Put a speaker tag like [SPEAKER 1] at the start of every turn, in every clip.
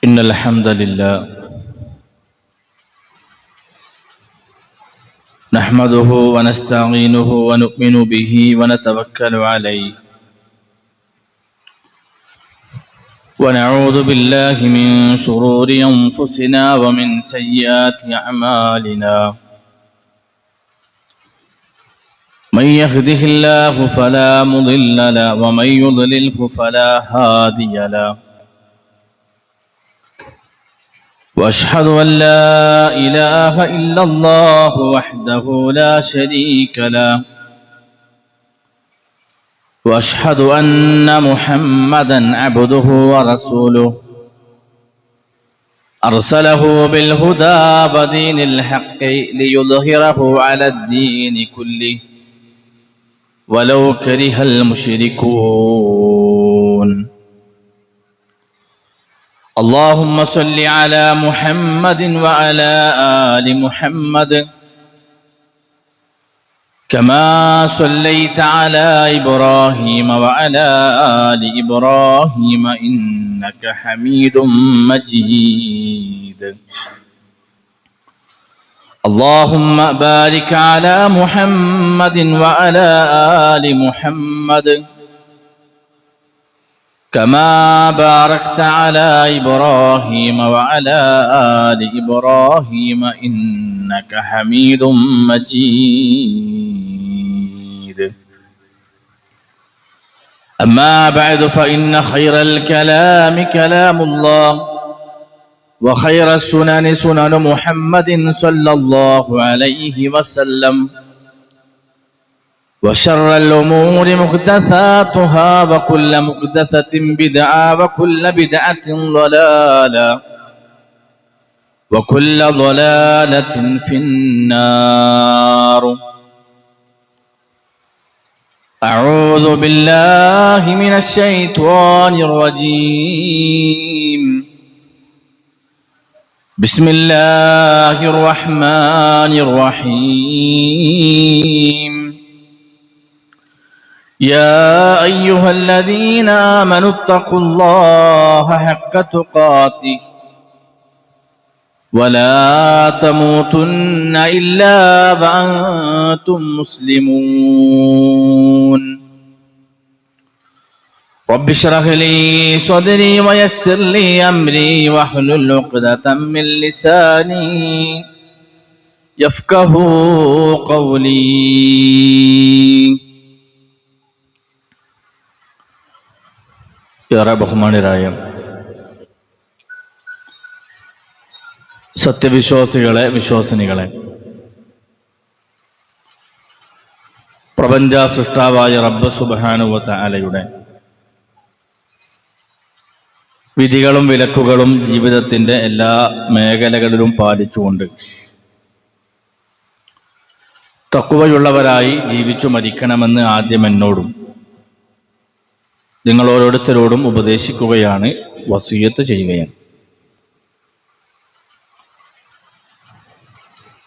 [SPEAKER 1] إن الحمد لله نحمده ونستعينه ونؤمن به ونتوكل عليه ونعوذ بالله من شرور أنفسنا ومن سيئات أعمالنا من يهده الله فلا مضل له ومن يضلله فلا هادي له وأشهد أن لا إله إلا الله وحده لا شريك له وأشهد أن محمدا عبده ورسوله أرسله بالهدى ودين الحق ليظهره على الدين كله ولو كره المشركون اللهم صل على محمد وعلى آل محمد كما صليت على إبراهيم وعلى آل إبراهيم إنك حميد مجيد اللهم بارك على محمد وعلى آل محمد كما باركت على إبراهيم وعلى آل إبراهيم إنك حميد مجيد أما بعد فإن خير الكلام كلام الله وخير السنن سنن محمد صلى الله عليه وسلم وشر الأمور محدثاتها وكل محدثة بدعة وكل بدعة ضلالة وكل ضلالة في النار أعوذ بالله من الشيطان الرجيم بسم الله الرحمن الرحيم يا أيها الذين آمنوا اتقوا الله حق تقاته ولا تموتن إلا وأنتم مسلمون رب اشرح لي صدري ويسر لي أمري واحلل عقدة من لساني يفقهوا قولي ഏറെ ബഹുമാന്യരായ സത്യവിശ്വാസികളെ, വിശ്വാസിനികളെ, പ്രപഞ്ച സൃഷ്ടാവായ റബ്ബ് സുബ്ഹാനഹു വ തആലയുടെ വിധികളും വിലക്കുകളും ജീവിതത്തിന്റെ എല്ലാ മേഖലകളിലും പാലിച്ചുകൊണ്ട് തഖ്വയുള്ളവരായി ജീവിച്ചു മരിക്കണമെന്ന് ആദ്യം എന്നോടും നിങ്ങൾ ഓരോരുത്തരോടും ഉപദേശിക്കുകയാണ്, വസിയത്ത് ചെയ്യുകയാണ്.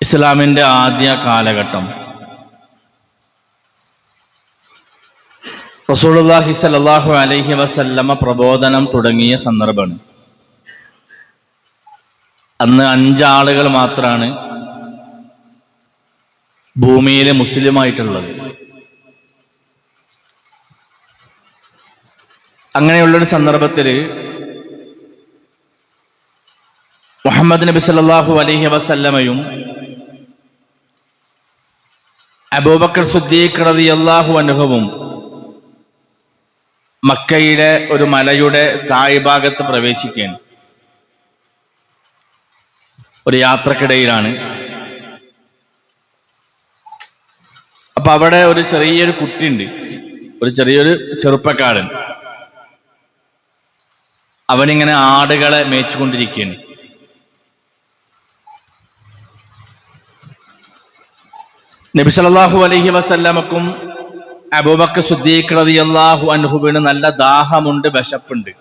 [SPEAKER 1] ഇസ്ലാമിന്റെ ആദ്യ കാലഘട്ടം റസൂലുള്ളാഹി സ്വല്ലല്ലാഹു അലൈഹി വസല്ലമ പ്രബോധനം തുടങ്ങിയ സന്ദർഭമാണ്. അന്ന് 5 ആളുകൾ മാത്രമാണ് ഭൂമിയിൽ മുസ്ലിമായിട്ടുള്ളത്. അങ്ങനെയുള്ളൊരു സന്ദർഭത്തിൽ മുഹമ്മദ് നബി സല്ലല്ലാഹു അലൈഹി വസല്ലമയും അബൂബക്കർ സിദ്ദീഖ് റളിയല്ലാഹു അൻഹുവും മക്കയിലെ ഒരു മലയുടെ താഴ്ഭാഗത്ത് പ്രവേശിക്കുകയാണ്. ഒരു യാത്രക്കിടയിലാണ്. അപ്പൊ അവിടെ ഒരു ചെറിയൊരു കുട്ടിയുണ്ട്, ഒരു ചെറിയൊരു ചെറുപ്പക്കാരൻ. അവനിങ്ങനെ ആടുകളെ മേച്ചുകൊണ്ടിരിക്കുകയാണ്. നബി സല്ലല്ലാഹു അലൈഹി വസല്ലമക്കും അബൂബക്കർ സിദ്ദീഖ് റളിയല്ലാഹു അൻഹുവിന് നല്ല ദാഹമുണ്ട്, വിശപ്പുണ്ട്.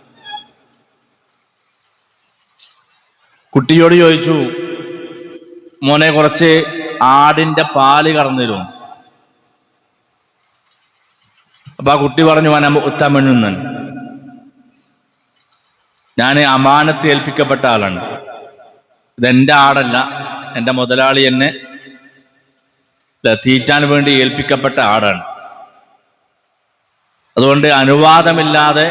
[SPEAKER 1] കുട്ടിയോട് ചോദിച്ചു, മോനെ കുറച്ച് ആടിന്റെ പാല് കറന്നു തരും. അപ്പൊ ആ കുട്ടി പറഞ്ഞു, വന ഉത്തമനുന്നൻ, ഞാൻ അമാനത്ത് ഏൽപ്പിക്കപ്പെട്ട ആളാണ്, ഇതെന്റെ ആടല്ല, എൻ്റെ മുതലാളി എന്നെ തീറ്റാൻ വേണ്ടി ഏൽപ്പിക്കപ്പെട്ട ആടാണ്. അതുകൊണ്ട് അനുവാദമില്ലാതെ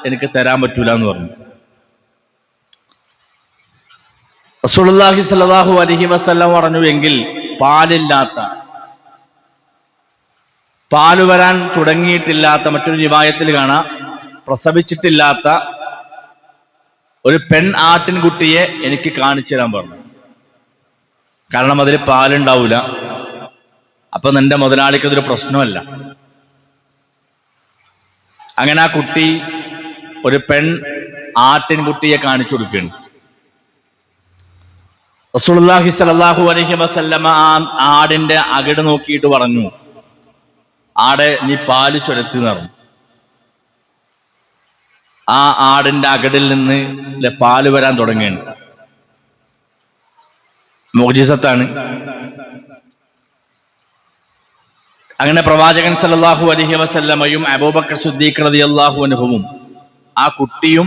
[SPEAKER 1] എനിക്ക് തരാൻ പറ്റൂല എന്ന് പറഞ്ഞു. റസൂലുള്ളാഹി സ്വല്ലല്ലാഹു അലൈഹി വസല്ലം പറഞ്ഞു, എങ്കിൽ പാല് വരാൻ തുടങ്ങിയിട്ടില്ലാത്ത, മറ്റൊരു റിവായത്തിൽ കാണാം പ്രസവിച്ചിട്ടില്ലാത്ത ഒരു പെൺ ആട്ടിൻകുട്ടിയെ എനിക്ക് കാണിച്ചു തരാൻ പറഞ്ഞു. കാരണം അതിൽ പാലുണ്ടാവില്ല, അപ്പൊ നിന്റെ മുതലാളിക്ക് അതൊരു പ്രശ്നമല്ല. അങ്ങനെ ആ കുട്ടി ഒരു പെൺ ആട്ടിൻകുട്ടിയെ കാണിച്ചു കൊടുക്കുകയാണ്. റസൂലുള്ളാഹി സ്വല്ലല്ലാഹു അലൈഹി വസല്ലമ ആ ആടിന്റെ അകിട് നോക്കിയിട്ട് പറഞ്ഞു, ആടെ നീ പാല് ചുരത്തി എന്ന് പറഞ്ഞു. ആ ആടിന്റെ അകിടിൽ നിന്ന് പാല് വരാൻ തുടങ്ങുകയാണ്. മുഅ്ജിസത്താണ്. അങ്ങനെ പ്രവാചകൻ സല്ലല്ലാഹു അലൈഹി വസല്ലമയും അബൂബക്കർ സിദ്ദീഖ് റളിയല്ലാഹു അൻഹുവും ആ കുട്ടിയും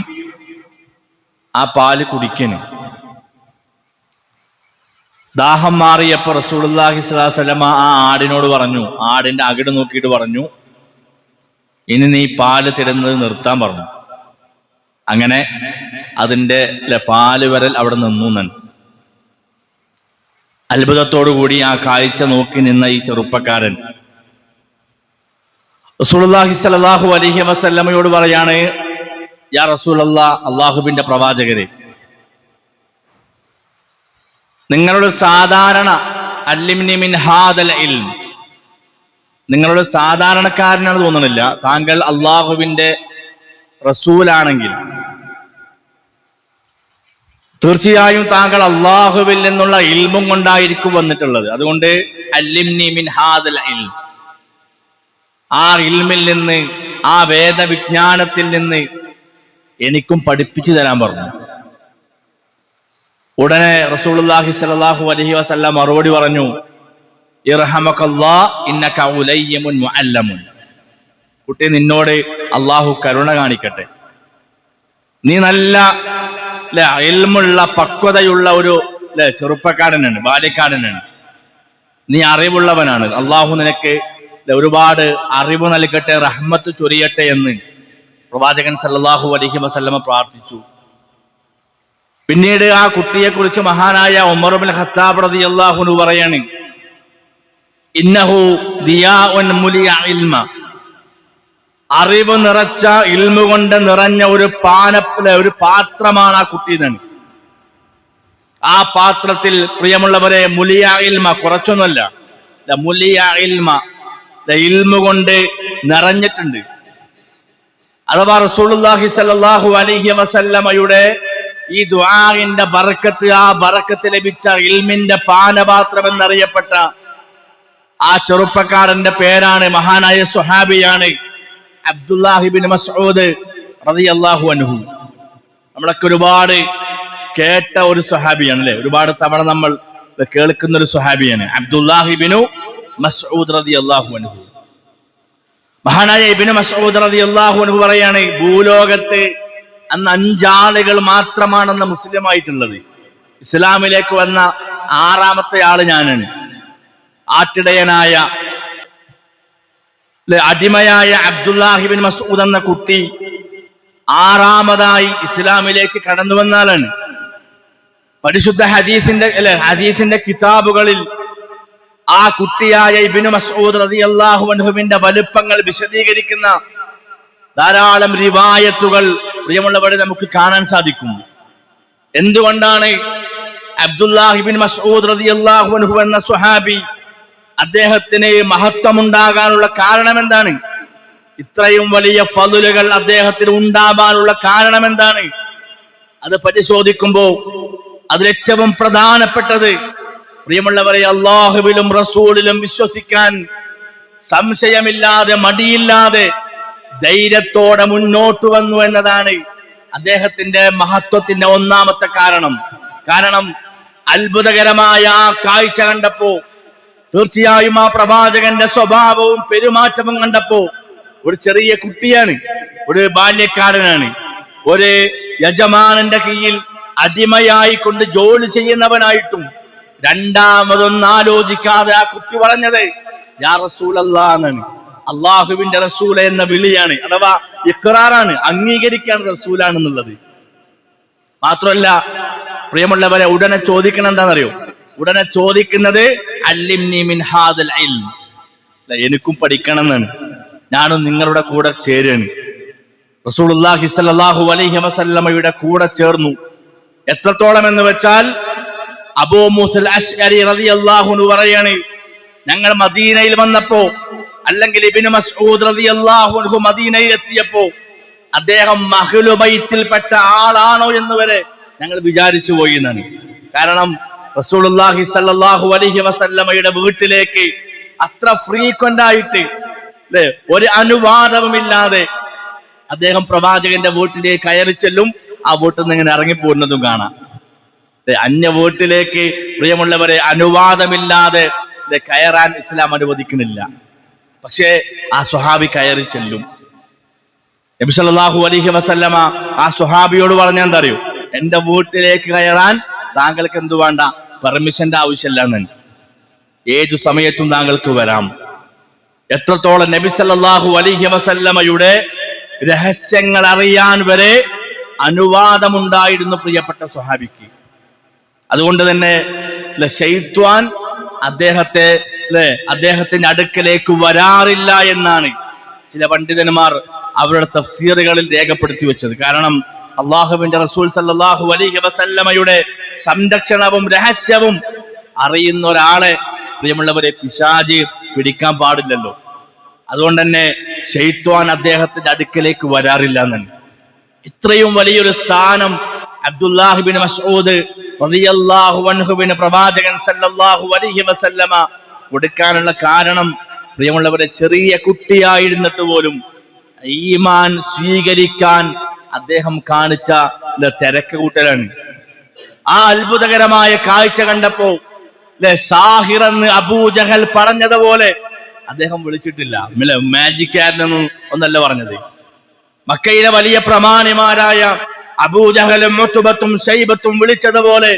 [SPEAKER 1] ആ പാല് കുടിക്കുന്നു. ദാഹം മാറിയപ്പോൾ റസൂലുള്ളാഹി സ്വല്ലല്ലാഹു അലൈഹി വസല്ലമ ആ ആടിനോട് പറഞ്ഞു, ആടിന്റെ അകിട് നോക്കിയിട്ട് പറഞ്ഞു, ഇനി നീ പാല് തരുന്നത് നിർത്താൻ പറഞ്ഞു. അങ്ങനെ അതിന്റെ പാല് വരൽ അവിടെ നിന്നു. അത്ഭുതത്തോടു കൂടി ആ കാഴ്ച നോക്കി നിന്ന ഈ ചെറുപ്പക്കാരൻ റസൂലുള്ളാഹി സ്വല്ലല്ലാഹു അലൈഹി വസല്ലമയോട് പറയാണ്, യാ റസൂലല്ലാഹ്, അല്ലാഹുവിന്റെ പ്രവാചകരെ, നിങ്ങളുടെ സാധാരണ അല്ലിംനി മിൻ ഹാദൽ ഇൽം, നിങ്ങളുടെ സാധാരണക്കാരനാണ് തോന്നുന്നില്ല, താങ്കൾ അല്ലാഹുവിന്റെ റസൂലാണെങ്കിൽ തീർച്ചയായും താങ്കൾ അല്ലാഹുവിൽ നിന്നുള്ള ഇൽമും കൊണ്ടായിരിക്കും വന്നിട്ടുള്ളത്. അതുകൊണ്ട് അല്ലിംനി മിൻ ഹാദൽ ഇൽം, ആ ഇൽമിൽ നിന്ന്, ആ വേദവിജ്ഞാനത്തിൽ നിന്ന് എനിക്കും പഠിപ്പിച്ചു തരാൻ പറഞ്ഞു. ഉടനെ റസൂലുള്ളാഹി സ്വല്ലല്ലാഹു അലൈഹി വസല്ലം മറുപടി പറഞ്ഞു, ഇർഹമകല്ലാഹ് ഇന്നക ഉലയ്യിമുൻ മുഅല്ലമുൻ. കുട്ടി, നിന്നോട് അള്ളാഹു കരുണ കാണിക്കട്ടെ, നീ നല്ല ഇൽമുള്ള പക്വതയുള്ള ഒരു ചെറുപ്പക്കാരനാണ്, ബാല്യക്കാരനാണ്, നീ അറിവുള്ളവനാണ്, അള്ളാഹു നിനക്ക് ഒരുപാട് അറിവ് നൽകട്ടെ, റഹ്മത്ത് ചൊരിയട്ടെ എന്ന് പ്രവാചകൻ സല്ലല്ലാഹു അലൈഹി വസല്ലമ പ്രാർത്ഥിച്ചു. പിന്നീട് ആ കുട്ടിയെ കുറിച്ച് മഹാനായ ഉമർ ഇബ്നു ഖത്താബ് റളിയല്ലാഹു അൻഹു പറയാണ്, ഇന്നഹു ദിയാഉൻ മുലിയ ഇൽമ, അറിവ് നിറച്ച, ഇൽമു കൊണ്ട് നിറഞ്ഞ ഒരു പാത്രമാണ് ആ കുട്ടി എന്നാണ്. ആ പാത്രത്തിൽ പ്രിയമുള്ളവരെ മുലിയ ഇൽമ, കുറച്ചൊന്നുമല്ല, മുലിയ ഇൽമ, ഇൽമു കൊണ്ട് നിറഞ്ഞിട്ടുണ്ട്. അഥവാ റസൂലുള്ളാഹി സ്വല്ലല്ലാഹു അലൈഹി വസല്ലമയുടെ ഈ ദുആഇന്റെ ബറക്കത്ത്, ആ ബറക്കത്ത് ലഭിച്ച ഇൽമിന്റെ പാനപാത്രം എന്നറിയപ്പെട്ട ആ ചെറുപ്പക്കാരന്റെ പേരാണ്, മഹാനായ സ്വഹാബിയാണ് അബ്ദുല്ലാഹി ഇബ്നു മസ്ഊദ് റളിയല്ലാഹു അൻഹു. നമ്മളൊക്കെ ഒരുപാട് കേട്ട ഒരു സ്വഹാബിയാണ് അല്ലെ, ഒരുപാട് തവണ നമ്മൾ കേൾക്കുന്ന ഒരു സ്വഹാബിയാണ് അബ്ദുല്ലാഹി ഇബ്നു മസ്ഊദ് റളിയല്ലാഹു അൻഹു. മഹാനായ ഇബ്നു മസ്ഊദ് റളിയല്ലാഹു അൻഹു പറയാണ്, ഭൂലോകത്ത് അന്ന് 5 ആളുകൾ മാത്രമാണെന്ന് മുസ്ലിം ആയിട്ടുള്ളത്. ഇസ്ലാമിലേക്ക് വന്ന 6ാമത്തെ ആള് ഞാനാണ്. ആട്ടിടയനായ അടിമയായ അബ്ദുല്ലാഹി ഇബ്നു മസ്ഊദ് എന്ന കുട്ടി 6ാമതായി ഇസ്ലാമിലേക്ക് കടന്നു വന്നാലാണ്. പരിശുദ്ധ ഹദീസിന്റെ കിതാബുകളിൽ ആ കുട്ടിയായ ഇബ്നു മസ്ഊദ് റളിയല്ലാഹു അൻഹുവിന്റെ വലുപ്പങ്ങൾ വിശദീകരിക്കുന്ന ധാരാളം റിവായത്തുകൾ പ്രിയമുള്ളവരെ നമുക്ക് കാണാൻ സാധിക്കും. എന്തുകൊണ്ടാണ് അബ്ദുല്ലാഹി ഇബ്നു മസ്ഊദ് റളിയല്ലാഹു അൻഹു എന്ന സ്വഹാബി, അദ്ദേഹത്തിന് മഹത്വമുണ്ടാകാനുള്ള കാരണം എന്താണ്? ഇത്രയും വലിയ ഫളുകൾ അദ്ദേഹത്തിന് ഉണ്ടാവാനുള്ള കാരണം എന്താണ്? അത് പരിശോധിക്കുമ്പോൾ അതിലേറ്റവും പ്രധാനപ്പെട്ടത്, പ്രിയമുള്ളവരെ, അല്ലാഹുവിലും റസൂലിലും വിശ്വസിക്കാൻ സംശയമില്ലാതെ, മടിയില്ലാതെ, ധൈര്യത്തോടെ മുന്നോട്ട് വന്നു എന്നതാണ് അദ്ദേഹത്തിന്റെ മഹത്വത്തിന്റെ 1ാമത്തെ കാരണം. കാരണം അത്ഭുതകരമായ ആ കാഴ്ച കണ്ടപ്പോ, തീർച്ചയായും ആ പ്രവാചകന്റെ സ്വഭാവവും പെരുമാറ്റവും കണ്ടപ്പോ, ഒരു ചെറിയ കുട്ടിയാണ്, ഒരു ബാല്യക്കാരനാണ്, ഒരു യജമാനന്റെ കീഴിൽ അടിമയായി കൊണ്ട് ജോലി ചെയ്യുന്നവനായിട്ടും രണ്ടാമതൊന്നും ആലോചിക്കാതെ ആ കുട്ടി പറഞ്ഞത് യാ റസൂലല്ലാഹ് എന്നാണ്. അള്ളാഹുവിന്റെ റസൂല എന്ന വിളിയാണ്, അഥവാ ഇഖ്റാറാണ്, അംഗീകരിക്കാൻ റസൂലാണെന്നുള്ളത്. മാത്രമല്ല പ്രിയമുള്ളവരെ, ഉടനെ ചോദിക്കണം എന്താണെന്നറിയോ? ഉടനെ ചോദിക്കുന്നത് അല്ലിംനി മിൻ ഹാദൽ ഇൽം, എനിക്കും പഠിക്കണം എന്നാണ്, ഞാനും നിങ്ങളുടെ കൂടെ ചേരാണ്. റസൂലുള്ളാഹി സ്വല്ലല്ലാഹു അലൈഹി വസല്ലമയുടെ കൂടെ ചേർന്നു. എത്രത്തോളം എന്ന് വെച്ചാൽ അബൂ മൂസൽ അശ്അരി റളിയല്ലാഹു അൻഹു പറയാണ്, ഞങ്ങൾ മദീനയിൽ വന്നപ്പോ, അല്ലെങ്കിൽ ഇബ്നു മസ്ഊദ് റളിയല്ലാഹു അൻഹു മദീനയിൽ എത്തിയപ്പോ അദ്ദേഹം അഹ്ലു ബൈത്തിൽപ്പെട്ട ആളാണോ എന്ന് വരെ ഞങ്ങൾ വിചാരിച്ചു പോയി എന്നാണ്. കാരണം റസൂലുള്ളാഹി സ്വല്ലല്ലാഹു അലൈഹി വസല്ലമയുടെ വീട്ടിലേക്ക് അത്ര ഫ്രീക്വന്റ് ആയിട്ട്, അല്ലെ, ഒരു അനുവാദവുമില്ലാതെ അദ്ദേഹം പ്രവാചകന്റെ വീട്ടിലേക്ക് കയറി ചെല്ലും, ആ വീട്ടിൽ നിന്ന് ഇങ്ങനെ ഇറങ്ങിപ്പോകുന്നതും കാണാം. അന്യ വീട്ടിലേക്ക് പ്രിയമുള്ളവരെ അനുവാദമില്ലാതെ കയറാൻ ഇസ്ലാം അനുവദിക്കുന്നില്ല. പക്ഷേ ആ സ്വഹാബി കയറി ചെല്ലും. നബി സല്ലല്ലാഹു അലൈഹി വസല്ലമ ആ സ്വഹാബിയോട് പറഞ്ഞാൽ എന്താ അറിയോ? എന്റെ വീട്ടിലേക്ക് കയറാൻ താങ്കൾക്ക് എന്തു വേണ്ട, പെർമിഷന്റെ ആവശ്യമില്ല എന്ന്, ഏതു സമയത്തും താങ്കൾക്ക് വരാം. എത്രത്തോളം നബി സല്ലല്ലാഹു അലൈഹി വസല്ലമയുടെ രഹസ്യങ്ങൾ അറിയാൻ വരെ അനുവാദമുണ്ടായിരുന്നു പ്രിയപ്പെട്ട സ്വഹാബിക്ക്. അതുകൊണ്ട് തന്നെ ശൈത്വാൻ അദ്ദേഹത്തിന്റെ അടുക്കലേക്ക് വരാറില്ല എന്നാണ് ചില പണ്ഡിതന്മാർ അവരുടെ തഫ്സീറുകളിൽ രേഖപ്പെടുത്തി വെച്ചത്. കാരണം അള്ളാഹുവിന്റെ റസൂൽ സല്ലല്ലാഹു അലൈഹി വസല്ലമയുടെ സംരക്ഷണവും രഹസ്യവും അറിയുന്ന ഒരാളെ പ്രിയമുള്ളവരെ പിശാച് പിടിക്കാൻ പാടില്ലല്ലോ. അതുകൊണ്ട് തന്നെ ശൈത്വാൻ അദ്ദേഹത്തിന്റെ അടുക്കലേക്ക് വരാറില്ല എന്നാണ്. ഇത്രയും വലിയൊരു സ്ഥാനം അബ്ദുല്ലാഹ് ഇബ്നു മസ്ഊദ് റളിയല്ലാഹു അൻഹുവിന് പ്രവാചകൻ സല്ലല്ലാഹു അലൈഹി വസല്ലമ കൊടുക്കാനുള്ള കാരണം പ്രിയമുള്ളവരെ, ചെറിയ കുട്ടിയായിരുന്നിട്ട് പോലും ഈമാൻ സ്വീകരിക്കാൻ അദ്ദേഹം കാണിച്ച തിരക്ക് കൂട്ടലാണ്. ആ അത്ഭുതകരമായ കാഴ്ച കണ്ടപ്പോ സാഹിറെന്ന് അബൂജഹൽ പറഞ്ഞതുപോലെ അദ്ദേഹം വിളിച്ചിട്ടില്ല. മാജിക്കാരനൊന്നും ഒന്നല്ല പറഞ്ഞത്. മക്കയിലെ വലിയ പ്രമാണിമാരായ അബൂജഹലും മുത്ബത്തും ശൈബത്തും വിളിച്ചതുപോലെ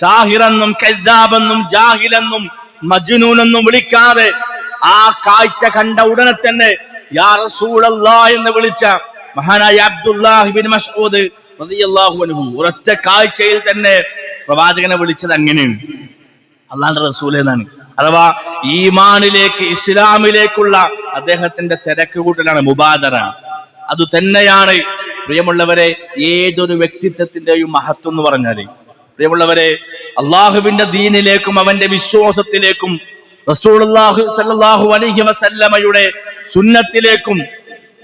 [SPEAKER 1] സാഹിറെന്നും കദ്ദാബെന്നും ജാഹിലെന്നും മജ്നൂനെന്നും വിളിക്കാതെ ആ കാഴ്ച കണ്ട ഉടനെ തന്നെ യാ റസൂലല്ലാഹ് എന്ന് വിളിച്ച മഹാനായ അബ്ദുല്ലാഹ് ഇബ്നു മസ്ഊദ് റളിയല്ലാഹു അൻഹു ഒരൊറ്റ കാഴ്ചയിൽ തന്നെ പ്രവാചകനെ വിളിച്ചത് അങ്ങനെയാണ്, അല്ലാഹുവിന്റെ റസൂലേ എന്നാണ്. അഥവാ ഈമാനിലേക്ക്, ഇസ്ലാമിലേക്കുള്ള അദ്ദേഹത്തിന്റെ തിരക്ക് കൂട്ടലാണ്, മുബാദറ. അത് തന്നെയാണ് പ്രിയമുള്ളവരെ ഏതൊരു വ്യക്തിത്വത്തിന്റെയും മഹത്വം എന്ന് പറഞ്ഞാല്. പ്രിയമുള്ളവരെ, അള്ളാഹുവിന്റെ ദീനിലേക്കും അവന്റെ വിശ്വാസത്തിലേക്കും റസൂലുള്ളാഹി സ്വല്ലല്ലാഹു അലൈഹി വസല്ലമയുടെ സുന്നത്തിലേക്കും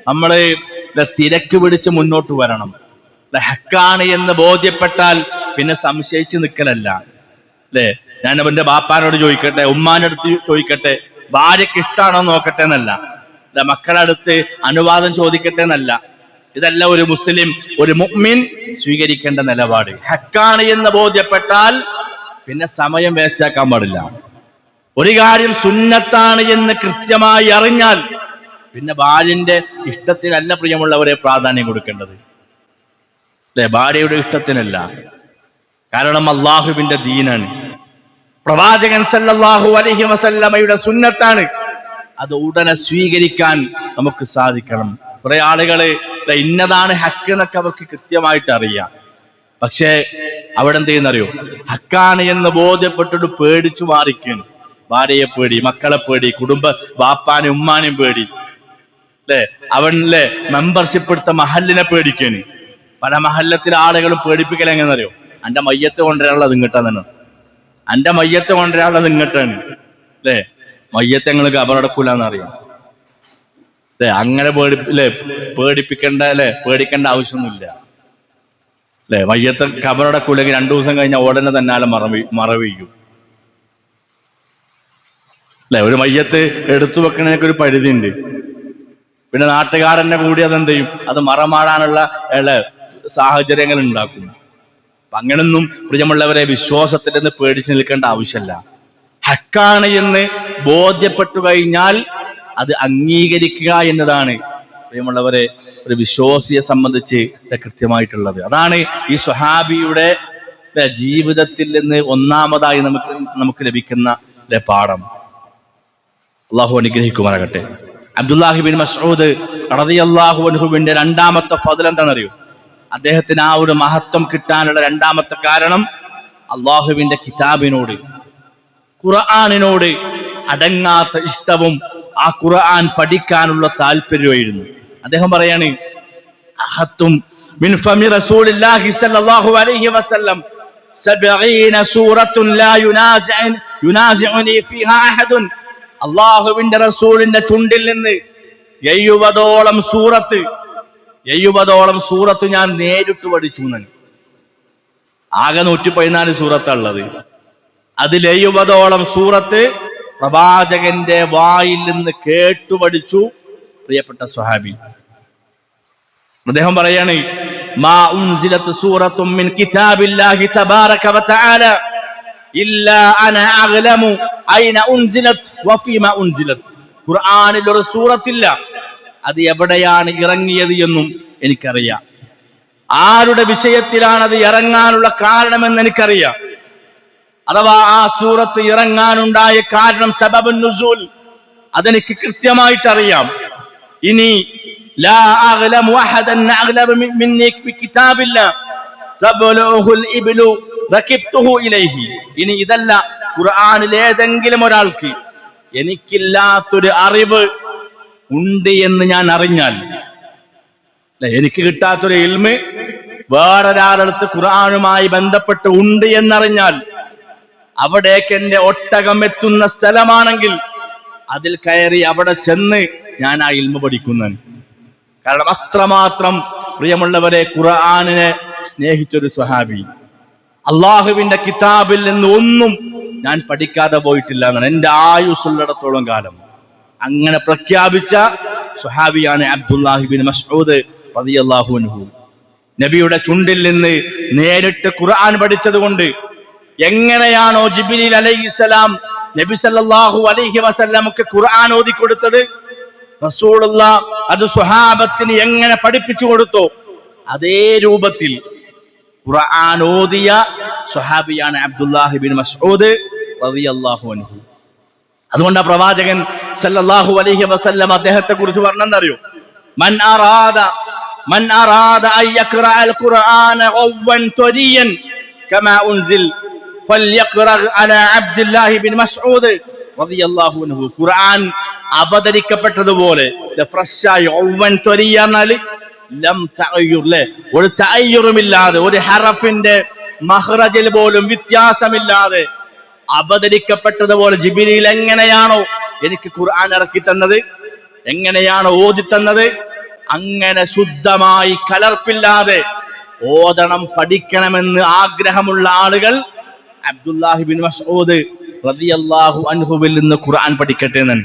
[SPEAKER 1] നമ്മള് തിരക്ക് പിടിച്ച് മുന്നോട്ട് വരണം. ഹക്കാണ് എന്ന് ബോധ്യപ്പെട്ടാൽ പിന്നെ സംശയിച്ച് നിൽക്കലല്ല. അല്ലെ, ഞാൻ അവന്റെ ബാപ്പാനോട് ചോദിക്കട്ടെ, ഉമ്മാന്റെ അടുത്ത് ചോദിക്കട്ടെ, ഭാര്യക്ക് ഇഷ്ടാണോ നോക്കട്ടെ എന്നല്ല, മക്കളടുത്ത് അനുവാദം ചോദിക്കട്ടെ എന്നല്ല. ഇതല്ല ഒരു മുസ്ലിം, ഒരു മുഅ്മിൻ സ്വീകരിക്കേണ്ട നിലപാട്. ഹക്കാണ് എന്ന് ബോധ്യപ്പെട്ടാൽ പിന്നെ സമയം വേസ്റ്റ് ആക്കാൻ പാടില്ല. ഒരു കാര്യം സുന്നത്താണ് എന്ന് കൃത്യമായി അറിഞ്ഞാൽ പിന്നെ ഭാര്യന്റെ ഇഷ്ടത്തിനല്ല പ്രിയമുള്ളവരെ പ്രാധാന്യം കൊടുക്കേണ്ടത്, അല്ലെ, ഭാര്യയുടെ ഇഷ്ടത്തിനല്ല. കാരണം അള്ളാഹുവിന്റെ ദീനാണ്, പ്രവാചകൻ സല്ലല്ലാഹു അലൈഹി വസല്ലമയുടെ സുന്നത്താണ്. അത് ഉടനെ സ്വീകരിക്കാൻ നമുക്ക് സാധിക്കണം. കുറെ ആളുകള് ഇന്നതാണ് ഹക്ക് എന്നൊക്കെ അവർക്ക് കൃത്യമായിട്ട് അറിയാം. പക്ഷേ അവിടെ എന്ത് ചെയ്യുന്നറിയോ? ഹക്കാണ് എന്ന് ബോധ്യപ്പെട്ടിട്ട് പേടിച്ചു മാറിക്കാണ്. ഭാര്യയെ പേടി, മക്കളെ പേടി, കുടുംബ ബാപ്പാനും ഉമ്മാനും പേടി, അല്ലെ, അവനിലെ മെമ്പർഷിപ്പ് എടുത്ത മഹല്ലിനെ പേടിക്കാന്. പല മഹല്ലത്തിലെ ആളുകളും പേടിപ്പിക്കൽ എങ്ങനെന്നറിയോ? എന്റെ മയ്യത്ത് കൊണ്ടുവരാനുള്ളത് ഇങ്ങോട്ടാണ് തന്നെ, എന്റെ മയ്യത്ത് കൊണ്ടുവരാനുള്ളത് ഇങ്ങോട്ടാണ്, അല്ലെ, മയ്യത്ത് ഞങ്ങൾ കബറടക്കൂലെന്നറിയാം. അല്ലെ, അങ്ങനെ പേടിപ്പിക്കേണ്ട, അല്ലെ, പേടിക്കേണ്ട ആവശ്യമൊന്നുമില്ല. അല്ലെ, മയ്യത്ത് കബറടക്കൂലെങ്കിൽ 2 ദിവസം കഴിഞ്ഞാൽ ഉടനെ തന്നാലും മറവീയും. അല്ലെ, ഒരു മയ്യത്ത് എടുത്തു വെക്കണതിനൊക്കെ ഒരു പരിധി ഉണ്ട്. പിന്നെ നാട്ടുകാരനെ കൂടി അതെന്ത് ചെയ്യും? അത് മറമാടാനുള്ള സാഹചര്യങ്ങൾ ഉണ്ടാക്കും. അപ്പൊ അങ്ങനൊന്നും പ്രിയമുള്ളവരെ വിശ്വാസത്തിൽ നിന്ന് പേടിച്ച് നിൽക്കേണ്ട ആവശ്യമല്ല. ഹക്കാണ് എന്ന് ബോധ്യപ്പെട്ടു കഴിഞ്ഞാൽ അത് അംഗീകരിക്കുക എന്നതാണ് പ്രിയമുള്ളവരെ ഒരു വിശ്വാസിയെ സംബന്ധിച്ച് കൃത്യമായിട്ടുള്ളത്. അതാണ് ഈ സ്വഹാബിയുടെ ജീവിതത്തിൽ നിന്ന് ഒന്നാമതായി നമുക്ക് ലഭിക്കുന്ന പാഠം. അള്ളാഹു അനുഗ്രഹിക്കുമാറാകട്ടെ. അബ്ദുല്ലാഹി ബിൻ മസ്ഊദ് റളിയല്ലാഹു അൻഹുവിന്റെ രണ്ടാമത്തെ ഫദ്ൽ എന്താണെന്നറിയോ? അദ്ദേഹത്തിന് ആ ഒരു മഹത്വം കിട്ടാനുള്ള രണ്ടാമത്തെ കാരണം അള്ളാഹുവിന്റെ കിതാബിനോട്, ഖുർആനിനോട് അടങ്ങാത്ത ഇഷ്ടവും ആ ഖുർആൻ പഠിക്കാനുള്ള താല്പര്യമായിരുന്നു. അദ്ദേഹം പറയാണ്, അഹത്തും മിൻ ഫമി റസൂലില്ലാഹി സ്വല്ലല്ലാഹു അലൈഹി വസല്ലം 70 സൂറത്തുൻ ലാ യുനാസിഉനി ഫീഹാ അഹദുൻ. അല്ലാഹുവിന്റെ റസൂലിന്റെ ചുണ്ടിൽ നിന്ന് 70ഓളം സൂറത്ത് ഞാൻ നേരിട്ട് പഠിച്ചു. ആകെ 114 സൂറത്തുള്ളത്. അതിൽ 70ഓളം സൂറത്ത് പ്രവാചകന്റെ വായിൽ നിന്ന് കേട്ടു പഠിച്ചു പ്രിയപ്പെട്ട സ്വഹാബി. അദ്ദേഹം പറയാണ്, മാ ഉൻസിലത് സൂറത്തും മിൻ കിതാബില്ലാഹി തബാറക വതആല ഇല്ലാ അന അഅലമു ഐന ഉൻസിലത് വഫീമാ ഉൻസിലത്. ഖുർആനിൽ ഒരു സൂറത്തില്ല, അത് എവിടെയാണ് ഇറങ്ങിയത് എന്നും എനിക്കറിയാം. ആരുടെ വിഷയത്തിലാണ് അത് ഇറങ്ങാനുള്ള കാരണമെന്ന് എനിക്കറിയാം. അഥവാ ആ സൂറത്ത് ഇറങ്ങാനുണ്ടായ കാരണം, സബബുൻ നുസൂൽ, അതെനിക്ക് കൃത്യമായിട്ടറിയാം. ഇനി ലാ അഅലമു അഹദൻ അഅലമ മിന്നി ബികിതാബില്ലാ തബ്ലുഹുൽ ഇബ്ലു റകിബ്തുഹു ഇലൈഹി. ഇനി ഇതല്ല, ഖുർആനിൽ ഏതെങ്കിലും ഒരാൾക്ക് എനിക്കില്ലാത്തൊരു അറിവ് ഉണ്ട് എന്ന് ഞാൻ അറിഞ്ഞാൽ, എനിക്ക് കിട്ടാത്തൊരു ഇൽമ് വേറൊരാളടുത്ത് ഖുർആനുമായി ബന്ധപ്പെട്ട് ഉണ്ട് എന്നറിഞ്ഞാൽ, അവിടേക്ക് എന്റെ ഒട്ടകം എത്തുന്ന സ്ഥലമാണെങ്കിൽ അതിൽ കയറി അവിടെ ചെന്ന് ഞാൻ ആ ഇൽമ പഠിക്കുന്നതാണ്. കാരണം അത്രമാത്രം പ്രിയമുള്ളവരെ ഖുർആനിനെ സ്നേഹിച്ചൊരു സ്വഹാബി. അള്ളാഹുവിന്റെ കിതാബിൽ നിന്ന് ഒന്നും ഞാൻ പഠിക്കാതെ പോയിട്ടില്ല എന്നാണ് എന്റെ ആയുസ്സുള്ളിടത്തോളം കാലം. അങ്ങനെ പ്രഖ്യാപിച്ച സ്വഹാബിയാണ് അബ്ദുല്ലാഹി ബിൻ മസ്ഊദ് റളിയല്ലാഹു അൻഹു. നബിയുടെ ചുണ്ടിൽ നിന്ന് നേരിട്ട് ഖുർആൻ പഠിച്ചത് കൊണ്ട്, എങ്ങനെയാണോ ജിബ്രീൽ അലൈഹിസ്സലാം നബി സല്ലല്ലാഹു അലൈഹി വസല്ലമക്ക് ഖുർആൻ ഓതി കൊടുത്തത്, റസൂലുള്ളാഹ് അത് സ്വഹാബത്തിന് എങ്ങനെ പഠിപ്പിച്ചു കൊടുത്തോ, അതേ രൂപത്തിൽ ഖുർആൻ ഓതിയ സ്വഹാബിയാണ് അബ്ദുല്ലാഹി ബിൻ മസ്ഊദ് റളിയല്ലാഹു അൻഹു. അതുകൊണ്ട് പ്രവാചകൻ സല്ലല്ലാഹു അലൈഹി വസല്ലം അദ്ദേഹത്തെ കുറിച്ച് പറഞ്ഞെന്നറിയോ? മൻ അറാദ അൻ യഖറഅൽ ഖുർആന ഗവ്വൻ തരിയൻ കമാ ഉൻസിൽ ഫൽയഖറ അലാ അബ്ദുല്ലാഹി ബിൻ മസ്ഊദ് റളിയല്ലാഹു അൻഹു. ഖുർആൻ അവതരിക്കപ്പെട്ടതുപോലെ ഫ്രഷായി ഗവ്വൻ തരിയ എന്നാൽ ലം തഅയ്യുർ, ഒരു തഅയ്യുറുമില്ലാതെ, ഒരു ഹറഫിന്റെ മഖ്റജിൽ പോലും വ്യത്യാസമില്ലാതെ അവതരിക്കപ്പെട്ടതുപോലെ ജിബ്രീൽ എങ്ങനെയാണോ എനിക്ക് ഖുർആൻ ഇറക്കി തന്നത്, എങ്ങനെയാണോ ഓതി തന്നത്, അങ്ങനെ ശുദ്ധമായി കലർപ്പില്ലാതെ ഓതണം, പഠിക്കണമെന്ന് ആഗ്രഹമുള്ള ആളുകൾ അബ്ദുല്ലാഹി ബിൻ മസ്ഊദ് റളിയല്ലാഹു അൻഹുവിൽ നിന്ന് ഖുർആൻ പഠിക്കട്ടെ എന്നാണ്.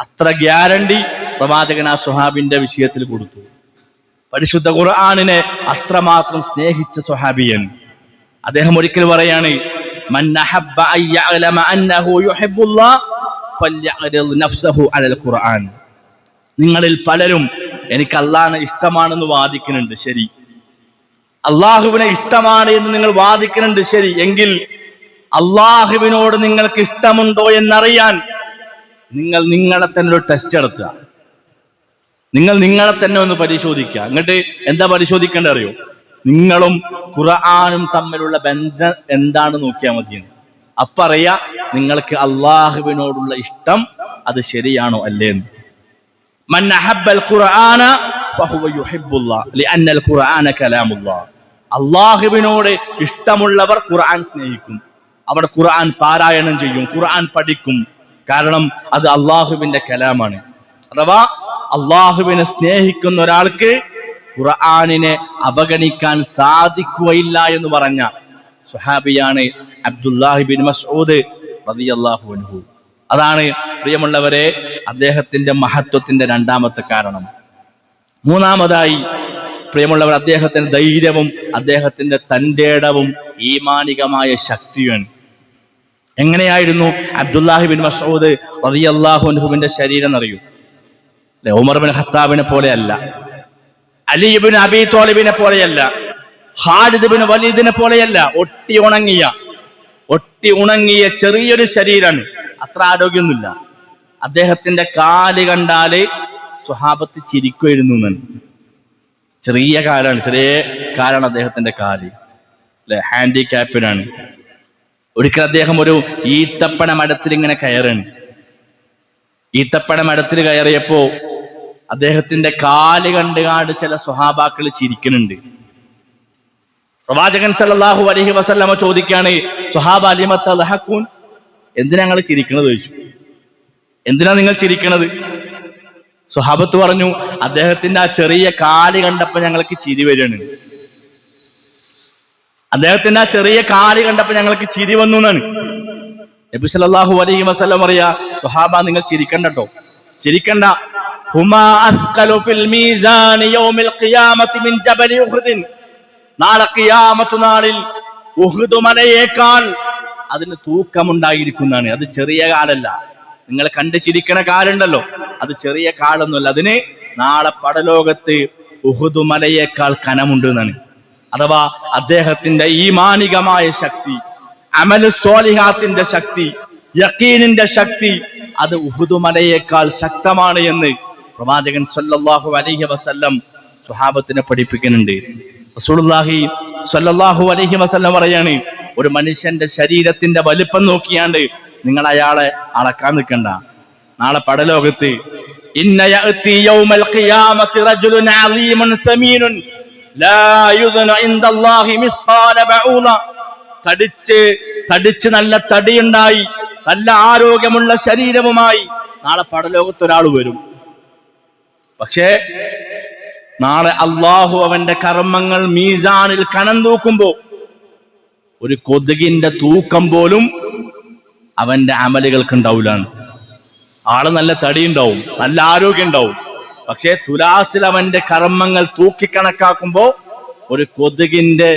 [SPEAKER 1] അത്ര ഗ്യാരണ്ടി പ്രവാചകൻ ആ സ്വഹാബിന്റെ വിഷയത്തിൽ കൊടുത്തു. പരിശുദ്ധ ഖുർആനിനെ അത്രമാത്രം സ്നേഹിച്ച സ്വഹാബിയൻ. അദ്ദേഹം ഒരിക്കൽ പറയാണ്, മൻ അഹബ്ബ അൻ യഅലമ അന്നഹു യുഹിബ്ബുല്ലാഹ് ഫല്യഅരിദ് നഫ്സഹു അലൽ ഖുർആൻ. നിങ്ങളിൽ പലരും എനിക്ക് അല്ലാഹുവിനെ ഇഷ്ടമാണെന്ന് വാദിക്കുന്നുണ്ട്, ശരി. അള്ളാഹുവിനെ ഇഷ്ടമാണ് എന്ന് നിങ്ങൾ വാദിക്കുന്നുണ്ട്, ശരി. എങ്കിൽ അള്ളാഹുവിനോട് നിങ്ങൾക്ക് ഇഷ്ടമുണ്ടോ എന്നറിയാൻ നിങ്ങൾ നിങ്ങളെ തന്നെ ഒരു ടെസ്റ്റ് നടത്തുക. നിങ്ങൾ നിങ്ങളെ തന്നെ ഒന്ന് പരിശോധിക്കുക. എന്നിട്ട് എന്താ പരിശോധിക്കേണ്ടത് അറിയോ? നിങ്ങളും ഖുർആനും തമ്മിലുള്ള ബന്ധം എന്താണ് നോക്കിയാൽ മതിയെന്ന്. അപ്പൊ അറിയാ നിങ്ങൾക്ക് അള്ളാഹുവിനോടുള്ള ഇഷ്ടം അത് ശരിയാണോ അല്ലേന്ന്. മൻ അഹബ്ബൽ ഖുർആന ഫഹുവ യുഹിബ്ബുല്ലാഹ് ലിഅന്നൽ ഖുർആന കലാമുല്ലാഹ്. അള്ളാഹുവിനോട് ഇഷ്ടമുള്ളവർ ഖുർആൻ സ്നേഹിക്കും, അവിടെ ഖുർആൻ പാരായണം ചെയ്യും, ഖുർആൻ പഠിക്കും. കാരണം അത് അള്ളാഹുവിന്റെ കലാമാണ്. അഥവാ അള്ളാഹുവിനെ സ്നേഹിക്കുന്ന ഒരാൾക്ക് ഖുർആനിനെ അവഗണിക്കാൻ സാധിക്കുകയില്ല എന്ന് പറഞ്ഞ സ്വഹാബിയാണ് അബ്ദുല്ലാഹി ബിൻ മസ്ഊദ് റളിയല്ലാഹു അൻഹു. അതാണ് പ്രിയമുള്ളവരെ അദ്ദേഹത്തിന്റെ മഹത്വത്തിന്റെ രണ്ടാമത്തെ കാരണം. മൂന്നാമതായി പ്രിയമുള്ളവർ, അദ്ദേഹത്തിന്റെ ധൈര്യവും അദ്ദേഹത്തിന്റെ തന്റേടവും ഈമാനികമായ ശക്തിയാണ്. എങ്ങനെയായിരുന്നു അബ്ദുല്ലാഹി ബിൻ മസ്ഊദ് റളിയല്ലാഹു അൻഹുവിന്റെ ശരീരം എന്നറിയൂ? ഉമർ ബിൻ ഖത്താബിനെ പോലെയല്ല, അലി ഇബ്നു അബീ ത്വാലിബിനെ പോലെയല്ല, ഖാലിദ് ബിൻ വലീദിനെ പോലെയല്ല. ഒട്ടി ഉണങ്ങിയ ചെറിയൊരു ശരീരമാണ്, അത്ര ആരോഗ്യമൊന്നുമില്ല. അദ്ദേഹത്തിന്റെ കാല് കണ്ടാല് സ്വഹാബത്ത് ചിരിക്കുമായിരുന്നു എന്നാണ്. ചെറിയ കാലാണ് അദ്ദേഹത്തിന്റെ കാല്, അല്ലെ, ഹാൻഡിക്യാപ്പിനാണ്. ഒരിക്കൽ അദ്ദേഹം ഒരു ഈത്തപ്പന മരത്തിൽ ഇങ്ങനെ കയറാണ്. ഈത്തപ്പന മരത്തിൽ കയറിയപ്പോ അദ്ദേഹത്തിന്റെ കാല് കണ്ടുകാണ്ട് ചില സ്വഹാബാക്കൾ ചിരിക്കുന്നുണ്ട്. പ്രവാചകൻ സല്ലല്ലാഹു അലൈഹി വസല്ലമ ചോദിക്കാണ്, സ്വഹാബ ലിമ തദ്ഹഖൂൻ, എന്തിനാ നിങ്ങൾ ചിരിക്കണത് ചോദിച്ചു. എന്തിനാ നിങ്ങൾ ചിരിക്കണത്? സ്വഹാബത്ത് പറഞ്ഞു, അദ്ദേഹത്തിന്റെ ആ ചെറിയ കാല് കണ്ടപ്പോ ഞങ്ങൾക്ക് ചിരി വരികയാണ്. അദ്ദേഹത്തിന്റെ ആ ചെറിയ കാല് കണ്ടപ്പോ ഞങ്ങൾക്ക് ചിരി വന്നു എന്നാണ് നബി സല്ലല്ലാഹു അലൈഹി വസല്ലം പറയാ. സ്വഹാബ, നിങ്ങൾ ചിരിക്കണ്ടട്ടോ, ചിരിക്കണ്ട. ഹുമാ അസ്ഖലു ഫിൽ മീസാൻ യൗമിൽ ഖിയാമത്തി മിൻ ജബലി ഉഹുദ്, നാളെ ഖിയാമത്ത് നാളിൽ ഉഹുദ് മലയേക്കാൾ അതിന് തൂക്കമുണ്ടായിരിക്കുന്നതാണ്. അത് ചെറിയ കാലല്ല, നിങ്ങൾ കണ്ട് ചിരിക്കണ കാലുണ്ടല്ലോ, അത് ചെറിയ കാലൊന്നുമല്ല. അതിന് നാളെ പടലോകത്ത് ഉഹുദ് മലയേക്കാൾ കനമുണ്ട് എന്നാണ്. അഥവാ അദ്ദേഹത്തിന്റെ ഈമാനികമായ ശക്തി, അമലു സ്വാലിഹാത്തിന്റെ ശക്തി, യഖീനിന്റെ ശക്തി, അത് ഉഹുദ് മലയേക്കാൾ ശക്തമാണ് എന്ന് പ്രവാചകൻ സല്ലല്ലാഹു അലൈഹി വസല്ലം സ്വഹാബത്തിനെ പഠിപ്പിക്കുന്നുണ്ട്. റസൂലുള്ളാഹി സല്ലല്ലാഹു അലൈഹി വസല്ലം പറയാണ്, ഒരു മനുഷ്യന്റെ ശരീരത്തിന്റെ വലിപ്പം നോക്കിയാണ്ട് നിങ്ങൾ അയാളെ അളക്കാൻ നിൽക്കണ്ട. നാളെ പടലോകത്ത് ഇന്ന യഅതി യൗമൽ ഖിയാമത്തി റജുലുൻ അളീമുൻ സമീനുൻ ലാ യുദ്ന ഇൻദല്ലാഹി മിസ്ഖാല ബഊദ, തടിച്ച് നല്ല തടിയുണ്ടായി നല്ല ആരോഗ്യമുള്ള ശരീരവുമായി നാളെ പടലോകത്ത് ഒരാൾ വരും. പക്ഷേ നാളെ അള്ളാഹു അവന്റെ കർമ്മങ്ങൾ മീസാനിൽ കനം തൂക്കുമ്പോ ഒരു കൊതുകിന്റെ തൂക്കം പോലും അവന്റെ അമലുകൾക്ക് ഉണ്ടാവില്ലാണ്. ആള് നല്ല തടിയുണ്ടാവും, നല്ല ആരോഗ്യം ഉണ്ടാവും. പക്ഷെ തുലാസിൽ അവന്റെ കർമ്മങ്ങൾ തൂക്കിക്കണക്കാക്കുമ്പോ ഒരു കൊതുകിന്റെ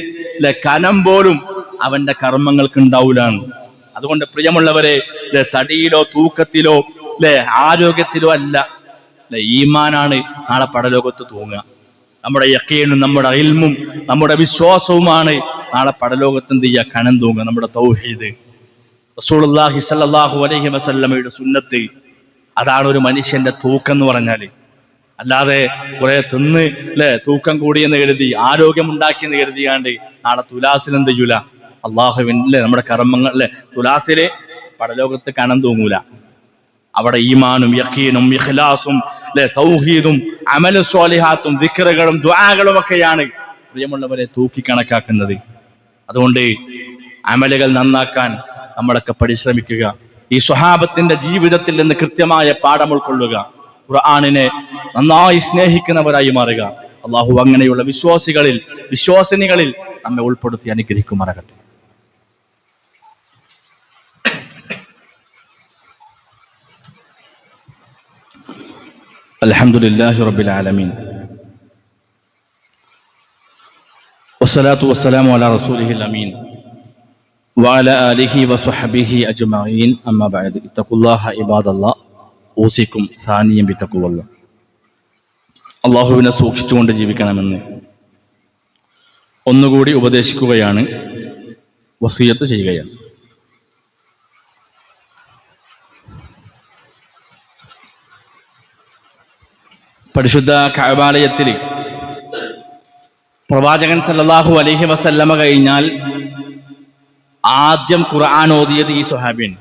[SPEAKER 1] കനം പോലും അവന്റെ കർമ്മങ്ങൾക്ക് ഉണ്ടാവില്ലാണ്. അതുകൊണ്ട് പ്രിയമുള്ളവരെ, തടിയിലോ തൂക്കത്തിലോ ആരോഗ്യത്തിലോ അല്ല, ഈമാനാണ് നാളെ പടലോകത്ത് തൂങ്ങുക. നമ്മുടെ യഖീനും നമ്മുടെ ഇൽമും നമ്മുടെ വിശ്വാസവുമാണ് നാളെ പടലോകത്ത് എന്ത് ചെയ്യുക, കനം തൂങ്ങുക. നമ്മുടെ തൗഹീദ്, റസൂലുള്ളാഹി സ്വല്ലല്ലാഹു അലൈഹി വസല്ലമയുടെ സുന്നത്ത്, അതാണ് ഒരു മനുഷ്യന്റെ തൂക്കം എന്ന് പറഞ്ഞാല്. അല്ലാതെ കുറെ തിന്ന് തൂക്കം കൂടിയെന്ന് കരുതി ആരോഗ്യം ഉണ്ടാക്കിയെന്ന് കരുതിയാണ്ട് നാളെ തുലാസിൽ എന്ത് ചെയ്യൂല, അള്ളാഹുവിന്റെ നമ്മുടെ കർമ്മങ്ങൾ തുലാസില് പടലോകത്ത് കനം തൂങ്ങൂല. അവിടെ ഈമാനും യഖീനും ഇഖ്ലാസും തൗഹീദും അമലു സ്വാലിഹാത്തും ദിക്റുകളും ദുആകളും ഒക്കെയാണ് പ്രിയമുള്ളവരെ തൂക്കി കണക്കാക്കുന്നത്. അതുകൊണ്ട് അമലുകൾ നന്നാക്കാൻ നമ്മളൊക്കെ പരിശ്രമിക്കുക. ഈ സ്വഹാബത്തിന്റെ ജീവിതത്തിൽ നിന്ന് കൃത്യമായ പാഠം ഉൾക്കൊള്ളുക. ഖുർആനിനെ നന്നായി സ്നേഹിക്കുന്നവരായി മാറുക. അള്ളാഹു അങ്ങനെയുള്ള വിശ്വാസിനികളിൽ നമ്മെ ഉൾപ്പെടുത്തി അനുഗ്രഹിക്കുമാറാകട്ടെ. അൽഹംദുലില്ലാഹി റബ്ബിൽ ആലമീൻ വസ്സലാത്തു വസ്സലാമു അലാ റസൂലിഹിൽ അമീൻ വഅലാ ആലിഹി വസ്വഹ്ബിഹി അജ്മഈൻ അമ്മാ ബഅദ് ഇത്തഖുല്ലാഹ ഇബാദല്ലാഹ് ഊസിക്കും സാനിയം ബിത്തഖ്വല്ലാഹ്. അള്ളാഹുവിനെ സൂക്ഷിച്ചുകൊണ്ട് ജീവിക്കണമെന്ന് ഒന്നുകൂടി ഉപദേശിക്കുകയാണ്, വസിയത്ത് ചെയ്യുകയാണ്. പരിശുദ്ധ കഅബാലയത്തിൽ പ്രവാചകൻ സല്ലല്ലാഹു അലൈഹി വസല്ലമ കഴിഞ്ഞാൽ ആദ്യം ഖുർആൻ ഓതിയത് ഈ സ്വഹാബിൻ.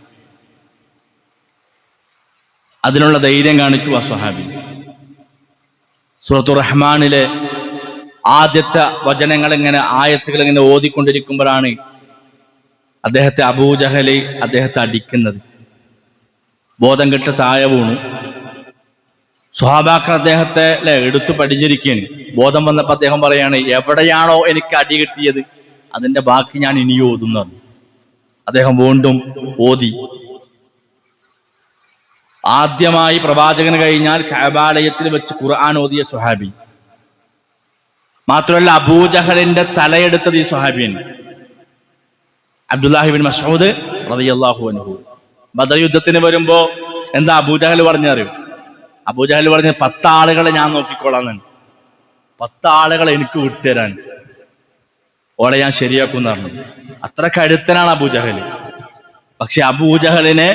[SPEAKER 1] അതിനുള്ള ധൈര്യം കാണിച്ചു ആ സ്വഹാബി. സൂറത്തുർ റഹ്മാനിലെ ആദ്യത്തെ വചനങ്ങൾ ഇങ്ങനെ ആയത്തുകൾ ഇങ്ങനെ ഓതിക്കൊണ്ടിരിക്കുമ്പോഴാണ് അദ്ദേഹത്തെ അബൂജഹൽ അദ്ദേഹത്തെ അടിക്കുന്നത്. ബോധം കെട്ട് താഴെ വീണു. സ്വഹാബാക്കൾ അദ്ദേഹത്തെ എടുത്തു പരിചരിക്കുകയാണ്. ബോധം വന്നപ്പോൾ അദ്ദേഹം പറയാണ്, എവിടെയാണോ എനിക്ക് അടി കിട്ടിയത് അതിന്റെ ബാക്കി ഞാൻ ഇനി ഓതുന്നു. അദ്ദേഹം വീണ്ടും ഓതി. ആദ്യമായി പ്രവാചകന് കഴിഞ്ഞാൽ കഅബാലയത്തിൽ വെച്ച് ഖുർആൻ ഓതിയ സ്വഹാബി. മാത്രമല്ല അബൂജഹലിന്റെ തലയെടുത്തത് ഈ സ്വഹാബിയാണ്, അബ്ദുല്ലാഹി ബിൻ മസ്ഊദ് റളിയല്ലാഹു അൻഹു. ബദർ യുദ്ധത്തിന് വരുമ്പോ എന്താ അബൂജഹൽ പറഞ്ഞറിയും? അബൂജഹൽ പറഞ്ഞ് 10 ആളുകളെ ഞാൻ നോക്കിക്കോളാം, 10 ആളുകളെ എനിക്ക് വിട്ടുതരാൻ, ഓളെ ഞാൻ ശരിയാക്കുമെന്ന് പറഞ്ഞു. അത്ര കരുത്തനാണ് അബൂജഹൽ. പക്ഷെ അബൂജഹലിനെ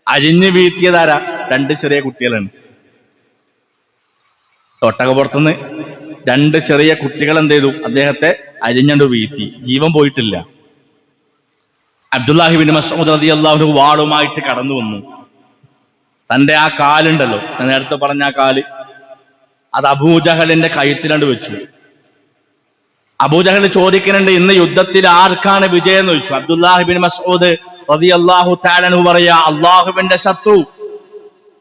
[SPEAKER 1] അരിഞ്ഞു വീഴ്ത്തിയതാരാ? 2 ചെറിയ കുട്ടികളാണ്. ഒട്ടകപ്പുറത്തുനിന്ന് 2 ചെറിയ കുട്ടികൾ എന്ത് ചെയ്തു? അദ്ദേഹത്തെ അരിഞ്ഞു വീഴ്ത്തി. ജീവൻ പോയിട്ടില്ല. അബ്ദുല്ലാഹി ഇബ്നു മസ്ഊദ് റളിയല്ലാഹു അൻഹു വാളുമായിട്ട് കടന്നു വന്നു. തന്റെ ആ കാലുണ്ടല്ലോ, ഞാൻ നേരത്തെ പറഞ്ഞ ആ കാല്, അത് അബൂജഹലിന്റെ കഴുത്തിലാണ്ട് വെച്ചു. അബൂജഹൽ ചോദിക്കുന്നുണ്ട്, ഇന്ന് യുദ്ധത്തിൽ ആർക്കാണ് വിജയം എന്ന് ചോദിച്ചു. അബ്ദുല്ലാഹി ഇബ്നു മസ്ഊദ് റളിയല്ലാഹു തആല അൻഹു പറയാ, അള്ളാഹുവിന്റെ ശത്രു.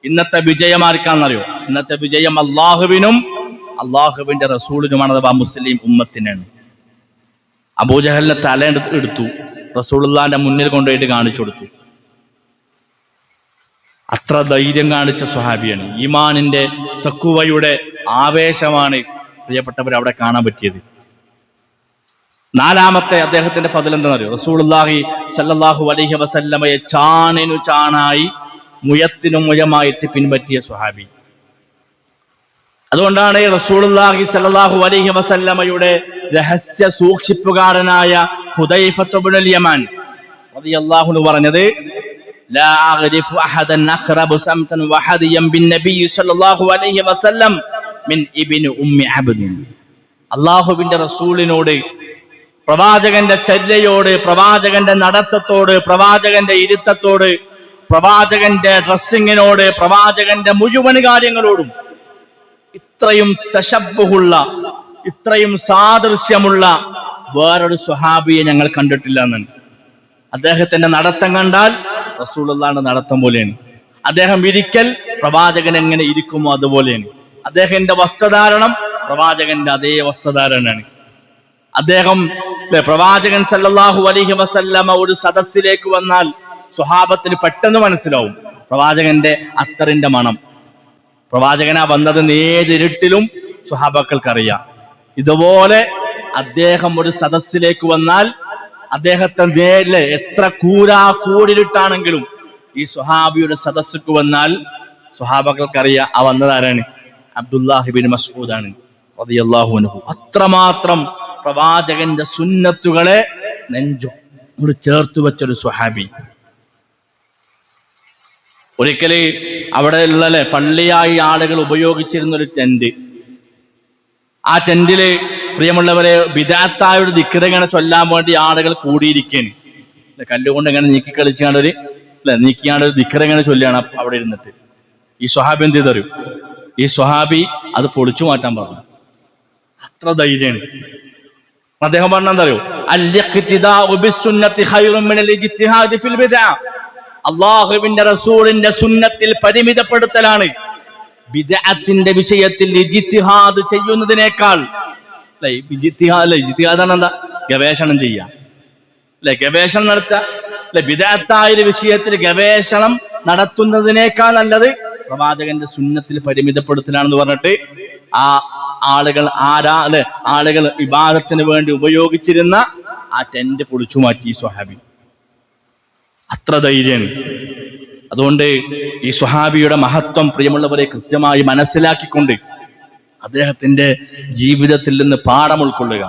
[SPEAKER 1] ഇന്നത്തെ വിജയം ആർക്കാണെന്നറിയോ? ഇന്നത്തെ വിജയം അള്ളാഹുവിനും അള്ളാഹുവിന്റെ റസൂലിനുമാണ്, അഥവാ മുസ്ലിം ഉമ്മത്തിനാണ്. അബൂജഹലിന്റെ തല എടുത്തു, റസൂലുള്ളാഹിന്റെ മുന്നിൽ കൊണ്ടുപോയിട്ട് കാണിച്ചു കൊടുത്തു. അത്ര ധൈര്യം കാണിച്ച സ്വഹാബിയാണ്. ഈമാനിന്റെ തഖ്വയുടെ ആവേശമാണ് പ്രിയപ്പെട്ടവർ അവിടെ കാണാൻ പറ്റിയത്. 4ാമത്തെ അദ്ദേഹത്തിന്റെ ഫضൽ എന്താണെന്നറിയോ? റസൂലുള്ളാഹി സ്വല്ലല്ലാഹു അലൈഹി വസല്ലമയെ ചാണിനു ചാണായി മുയത്തിനു മുയമായിട്ട് പിൻപറ്റിയ സ്വഹാബി. അതുകൊണ്ടാണ് റസൂലുള്ളാഹി സ്വല്ലല്ലാഹു അലൈഹി വസല്ലമയുടെ രഹസ്യ സൂക്ഷിപ്പുകാരനായ ഹുദൈഫത്ത് ഇബ്നുൽ യമാൻ റളിയല്ലാഹു അൻഹു പറഞ്ഞത്, ലാ അഗ്രിഫു അഹദൻ അഖറബു സംതൻ വഹദിയം ബിന്നബി സ്വല്ലല്ലാഹു അലൈഹി വസല്ലം മിൻ ഇബ്നു ഉമ്മി അബ്ദിൻ. അല്ലാഹുവിന്റെ റസൂലിനോട്, പ്രവാചകന്റെ ചര്യയോട്, പ്രവാചകന്റെ നടത്തത്തോട്, പ്രവാചകന്റെ ഇരുത്തത്തോട്, പ്രവാചകന്റെ ഡ്രസ്സിങ്ങിനോട്, പ്രവാചകന്റെ മുഴുവൻ കാര്യങ്ങളോടും ഇത്രയും തശബ്ബുഹുള്ള, ഇത്രയും സാദൃശ്യമുള്ള വേറൊരു സ്വഹാബിയെ ഞങ്ങൾ കണ്ടിട്ടില്ല എന്ന്. അദ്ദേഹത്തിന്റെ നടത്തം കണ്ടാൽ റസൂലുള്ളാഹിന്റെ നടത്തം പോലെയാണ്. അദ്ദേഹം ഇരിക്കൽ പ്രവാചകൻ എങ്ങനെ ഇരിക്കുമോ അതുപോലെയാണ്. അദ്ദേഹത്തിന്റെ വസ്ത്രധാരണം പ്രവാചകന്റെ അതേ വസ്ത്രധാരണമാണ്. അദ്ദേഹം പ്രവാചകൻ സല്ലല്ലാഹു അലൈഹി വസല്ലമ ഒരു സദസ്സിലേക്ക് വന്നാൽ സ്വഹാബത്തിന് പെട്ടെന്ന് മനസ്സിലാവും പ്രവാചകന്റെ അത്തറിന്റെ മണം. പ്രവാചകനാ വന്നത് നേരിട്ടിലും സ്വഹാബക്കൾക്കറിയാം. ഇതുപോലെ അദ്ദേഹം ഒരു സദസ്സിലേക്ക് വന്നാൽ അദ്ദേഹത്തെ നേരിൽ എത്ര കൂരിട്ടാണെങ്കിലും ഈ സ്വഹാബിയുടെ സദസ്സിക്ക് വന്നാൽ സ്വഹാബക്കൾക്കറിയാം ആ വന്നതാരാണ്? അബ്ദുല്ലാഹി ഇബ്നു മസ്ഊദാണ് റളിയല്ലാഹു അൻഹു. അത്രമാത്രം പ്രവാചകന്റെ സുന്നത്തുകളെ നെഞ്ചോട് ചേർത്ത് വെച്ചൊരു സ്വഹാബി. ഒരിക്കല് അവിടെ ഉള്ള പള്ളിയായി ആളുകൾ ഉപയോഗിച്ചിരുന്ന ഒരു ടെന്റ്, ആ ടെന്റില് പ്രിയമുള്ളവരെ ബിദഅത്തായ ഒരു ദിക്ർ ഇങ്ങനെ ചൊല്ലാൻ വേണ്ടി ആളുകൾ കൂടിയിരിക്കുകയാണ്. കല്ലുകൊണ്ട് ഇങ്ങനെ നീക്കി കളിച്ചാണ്ടൊരു നീക്കിയാണ്ടൊരു ദിക്ർ ഇങ്ങനെ ചൊല്ലിയാണ് അവിടെ ഇരുന്നിട്ട്. ഈ സ്വഹാബി എന്ത് ചെയ്തറിയും? ഈ സ്വഹാബി അത് പൊളിച്ചു മാറ്റാൻ പറഞ്ഞു. അത്ര ധൈര്യമാണ്. അദ്ദേഹം പറഞ്ഞെന്തറിയോ? അല്ലാഹുവിന്റെ റസൂലിന്റെ സുന്നത്തിൽ പരിമിതപ്പെടുത്തലാണ് ബിദ്അത്തിന്റെ വിഷയത്തിൽ ഇജ്തിഹാദ് ചെയ്യുന്നതിനേക്കാൾ. ഇജ്തിഹാദ് എന്താ? ഗവേഷണം ചെയ്യാം, ഗവേഷണം നടത്തുക. ബിദ്അത്തായ ഒരു വിഷയത്തിൽ ഗവേഷണം നടത്തുന്നതിനേക്കാൾ നല്ലത് പ്രവാചകന്റെ സുന്നത്തിൽ പരിമിതപ്പെടുത്തലാണെന്ന് പറഞ്ഞിട്ട് ആ ആളുകൾ ഇബാദത്തിന് വേണ്ടി ഉപയോഗിച്ചിരുന്ന ആ ടെന്റ് പൊളിച്ചു മാറ്റി ഈ സ്വഹാബി. അത്ര ധൈര്യമാണ്. അതുകൊണ്ട് ഈ സ്വഹാബിയുടെ മഹത്വം പ്രിയമുള്ളവരെ കൃത്യമായി മനസ്സിലാക്കിക്കൊണ്ട് അദ്ദേഹത്തിന്റെ ജീവിതത്തിൽ നിന്ന് പാഠം ഉൾക്കൊള്ളുക,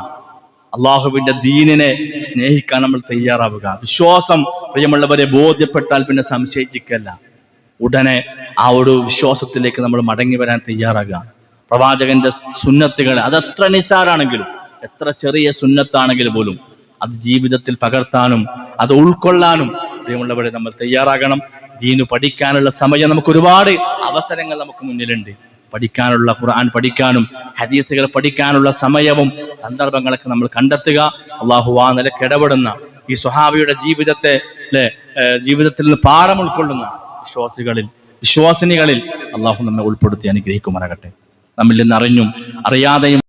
[SPEAKER 1] അള്ളാഹുവിന്റെ ദീനിനെ സ്നേഹിക്കാൻ നമ്മൾ തയ്യാറാവുക. വിശ്വാസം പ്രിയമുള്ളവരെ ബോധ്യപ്പെട്ടാൽ പിന്നെ സംശയിച്ചിക്കല്ല, ഉടനെ ആ ഒരു വിശ്വാസത്തിലേക്ക് നമ്മൾ മടങ്ങി വരാൻ തയ്യാറാകുക. പ്രവാചകന്റെ സുന്നത്തുകൾ അതെത്ര നിസ്സാരാണെങ്കിലും, എത്ര ചെറിയ സുന്നത്താണെങ്കിൽ പോലും അത് ജീവിതത്തിൽ പകർത്താനും അത് ഉൾക്കൊള്ളാനും പ്രിയമുള്ളവരെ നമ്മൾ തയ്യാറാകണം. ദീനു പഠിക്കാനുള്ള സമയം നമുക്ക് ഒരുപാട് അവസരങ്ങൾ നമുക്ക് മുന്നിലുണ്ട്. പഠിക്കാനുള്ള ഖുർആൻ പഠിക്കാനും ഹദീസുകൾ പഠിക്കാനുള്ള സമയവും സന്ദർഭങ്ങളൊക്കെ നമ്മൾ കണ്ടെത്തുക. അള്ളാഹു ആ നിലക്ക് ഇടപെടുന്ന ഈ സ്വഹാബിയുടെ ജീവിതത്തിൽ നിന്ന് പാഠം ഉൾക്കൊള്ളുന്ന വിശ്വാസിനികളിൽ അള്ളാഹു നമ്മെ ഉൾപ്പെടുത്തി അനുഗ്രഹിക്കുമാറാകട്ടെ. നമ്മിൽ നിന്ന് അറിഞ്ഞും അറിയാതെയും